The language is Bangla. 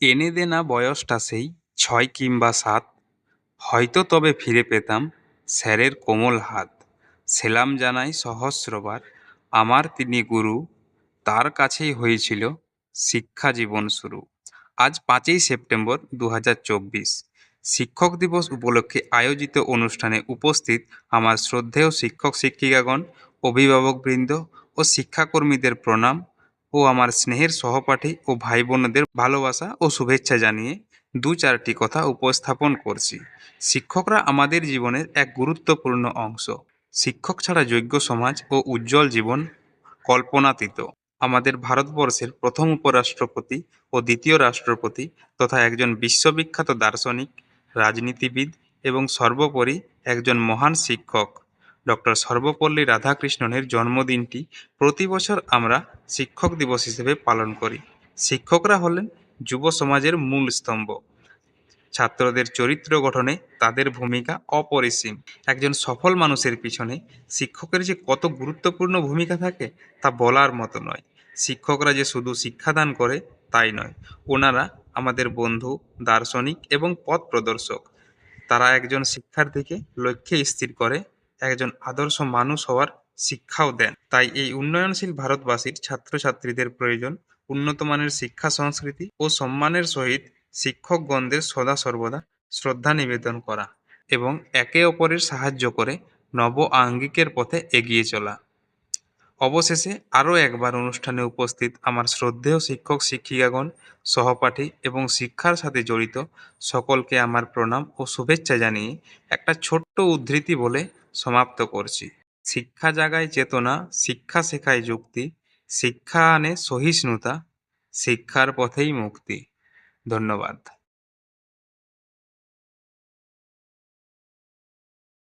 এনে দে না বয়সটা সেই ৬ কিংবা ৭, হয়তো তবে ফিরে পেতাম স্যারের কোমল হাত। সেলাম জানাই সহস্রবার, আমার তিনি গুরু, তার কাছেই হয়েছিল শিক্ষা জীবন শুরু। আজ ৫ই সেপ্টেম্বর ২০২৪, শিক্ষক দিবস উপলক্ষে আয়োজিত অনুষ্ঠানে উপস্থিত আমার শ্রদ্ধেয় শিক্ষক শিক্ষিকাগণ, অভিভাবকবৃন্দ ও শিক্ষাকর্মীদের প্রণাম ও আমার স্নেহের সহপাঠী ও ভাই বোনদের ভালোবাসা ও শুভেচ্ছা জানিয়ে দু চারটি কথা উপস্থাপন করছি। শিক্ষকরা আমাদের জীবনের এক গুরুত্বপূর্ণ অংশ। শিক্ষক ছাড়া যোগ্য সমাজ ও উজ্জ্বল জীবন কল্পনাতীত। আমাদের ভারতবর্ষের প্রথম উপরাষ্ট্রপতি ও দ্বিতীয় রাষ্ট্রপতি তথা একজন বিশ্ববিখ্যাত দার্শনিক, রাজনীতিবিদ এবং সর্বোপরি একজন মহান শিক্ষক ডক্টর সর্বপল্লী রাধাকৃষ্ণনের জন্মদিনটি প্রতি বছর আমরা শিক্ষক দিবস হিসেবে পালন করি। শিক্ষকরা হলেন যুব সমাজের মূল স্তম্ভ। ছাত্রদের চরিত্র গঠনে তাদের ভূমিকা অপরিসীম। একজন সফল মানুষের পিছনে শিক্ষকের যে কত গুরুত্বপূর্ণ ভূমিকা থাকে তা বলার মতো নয়। শিক্ষকরা যে শুধু শিক্ষাদান করে তাই নয়, ওনারা আমাদের বন্ধু, দার্শনিক এবং পথ প্রদর্শক। তারা একজন শিক্ষার্থীকে লক্ষ্যে স্থির করে, একজন আদর্শ মানুষ হওয়ার শিক্ষাও দেন। তাই এই উন্নয়নশীল ভারতবাসীর ছাত্রছাত্রীদের প্রয়োজন উন্নত মানের শিক্ষা সংস্কৃতি ও সম্মানের সহিত শিক্ষকগণদের সদা সর্বদা শ্রদ্ধা নিবেদন করা এবং একে অপরের সাহায্য করে নব আঙ্গিকের পথে এগিয়ে চলা। অবশেষে আরও একবার অনুষ্ঠানে উপস্থিত আমার শ্রদ্ধেয় শিক্ষক শিক্ষিকাগণ, সহপাঠী এবং শিক্ষার সাথে জড়িত সকলকে আমার প্রণাম ও শুভেচ্ছা জানিয়ে একটা ছোট্ট উদ্ধৃতি বলে সমাপ্ত করছি। শিক্ষা জাগায় চেতনা, শিক্ষা শেখায় যুক্তি, শিক্ষা আনে সহিষ্ণুতা, শিক্ষার পথেই মুক্তি। ধন্যবাদ।